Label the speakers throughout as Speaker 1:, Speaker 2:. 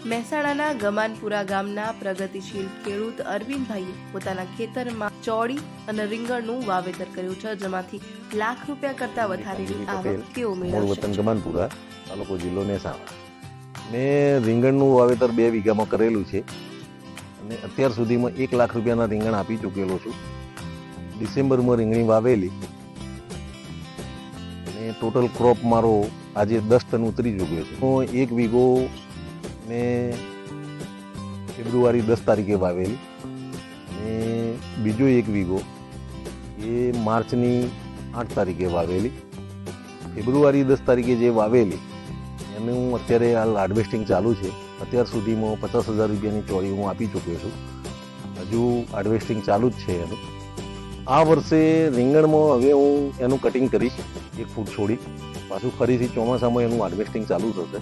Speaker 1: મહેસાણાના ગમાનપુરા ગામના પ્રગતિશીલ ખેડૂત અરવિંદભાઈએ પોતાના ખેતરમાં ચોળી અને રીંગણનું વાવેતર કર્યું છે, જેમાંથી લાખ રૂપિયા કરતા વધારેની આવક તેઓ મેળવશે.
Speaker 2: વતન ગમાનપુરા, તાલુકો જિલ્લો મહેસાણા. મેં રીંગણનું વાવેતર 2 વીઘામાં કરેલું છે અને અત્યાર સુધીમાં 1 લાખ રૂપિયાના રીંગણ આપી ચૂકેલો છું. ડિસેમ્બરમાં રીંગણી વાવેલી અને ટોટલ ક્રોપ મારો આજે 10 ટન ઉતરી ચૂક્યો છે. 1 વીઘો મેં ફેબ્રુઆરી 10 તારીખે વાવેલી અને બીજો 1 વીઘો એ માર્ચની 8 તારીખે વાવેલી. ફેબ્રુઆરી 10 તારીખે જે વાવેલી એનું અત્યારે હાલ હાર્વેસ્ટિંગ ચાલુ છે. અત્યાર સુધીમાં 50,000 રૂપિયાની ચોળી હું આપી ચૂક્યો છું. હજુ હાર્વેસ્ટિંગ ચાલુ જ છે એનું. આ વર્ષે રીંગણમાં હવે હું એનું કટિંગ કરીશ 1 ફૂટ છોડી, પાછું ફરીથી ચોમાસામાં એનું હાર્વેસ્ટિંગ ચાલુ થશે.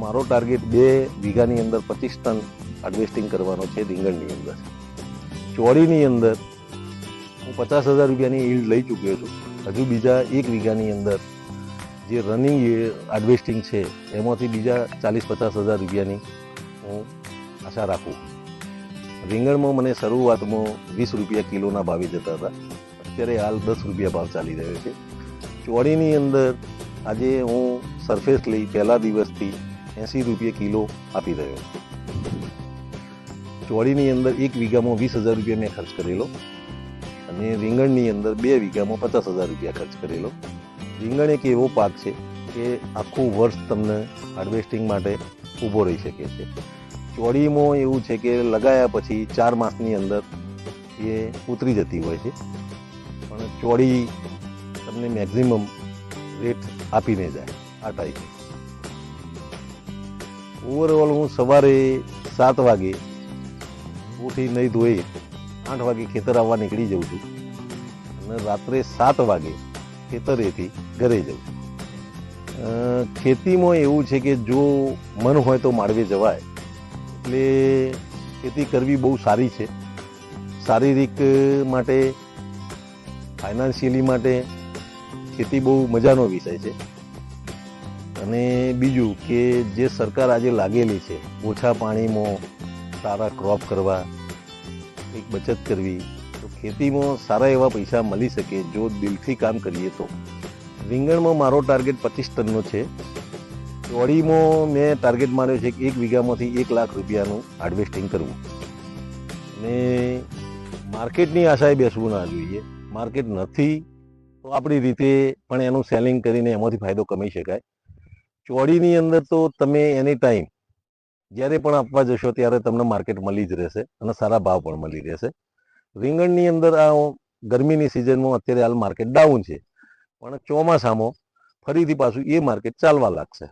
Speaker 2: મારો ટાર્ગેટ 2 વીઘાની અંદર 25 ટન હાર્વેસ્ટિંગ કરવાનો છે રીંગણની અંદર. ચોળીની અંદર હું 50,000 રૂપિયાની ઈલ્ડ લઈ ચૂક્યો છું. હજુ બીજા 1 વીઘાની અંદર જે રનિંગ હાર્વેસ્ટિંગ છે એમાંથી બીજા 40-50,000 રૂપિયાની હું આશા રાખું. રીંગણમાં મને શરૂઆતમાં 20 રૂપિયા કિલોના ભાવે જતા હતા, અત્યારે હાલ 10 રૂપિયા ભાવ ચાલી રહ્યો છે. ચોળીની અંદર આજે હું સરફેસ લઈ પહેલા દિવસથી 80 રૂપિયા કિલો આપી રહ્યો છું. ચોળીની અંદર 1 વીઘામાં 20,000 રૂપિયા મેં ખર્ચ કરેલો અને રીંગણની અંદર 2 વીઘામાં 50,000 રૂપિયા ખર્ચ કરેલો. રીંગણ એક એવો પાક છે કે આખું વર્ષ તમને હાર્વેસ્ટિંગ માટે ઊભો રહી શકે છે. ચોળીમાં એવું છે કે લગાયા પછી 4 માસની અંદર એ ઉતરી જતી હોય છે, પણ ચોળી તમને મેક્ઝિમમ રેટ આપીને જાય આ ટાઈપે. ઓવરઓલ હું સવારે 7 વાગે ઉઠી નહીં ધોઈ 8 વાગે ખેતર આવવા નીકળી જાઉં છું અને રાત્રે 7 વાગે ખેતરેથી ઘરે જાઉં છું. ખેતીમાં એવું છે કે જો મન હોય તો માળવે જવાય. એટલે ખેતી કરવી બહુ સારી છે. શારીરિક માટે, ફાઇનાન્શિયલી માટે ખેતી બહુ મજાનો વિષય છે. અને બીજું કે જે સરકાર આજે લાગેલી છે ઓછા પાણીમાં સારા ક્રોપ કરવા, એક બચત કરવી, તો ખેતીમાં સારા એવા પૈસા મળી શકે જો દિલથી કામ કરીએ તો. રીંગણમાં મારો ટાર્ગેટ 25 ટનનો છે. ચોળીમાં મેં ટાર્ગેટ માર્યો છે કે 1 વીઘામાંથી 1 લાખ રૂપિયાનું હાર્વેસ્ટિંગ કરવું. અને માર્કેટની આશાએ બેસવું ના જોઈએ. માર્કેટ નથી તો આપણી રીતે પણ એનું સેલિંગ કરીને એમાંથી ફાયદો કમાઈ શકાય. ચોળીની અંદર તો તમે એની ટાઈમ જ્યારે પણ આપવા જશો ત્યારે તમને માર્કેટ મળી જ રહેશે અને સારા ભાવ પણ મળી રહેશે. રીંગણની અંદર આ ગરમીની સિઝનમાં અત્યારે હાલ માર્કેટ ડાઉન છે, પણ ચોમાસામાં ફરીથી પાછું એ માર્કેટ ચાલવા લાગશે.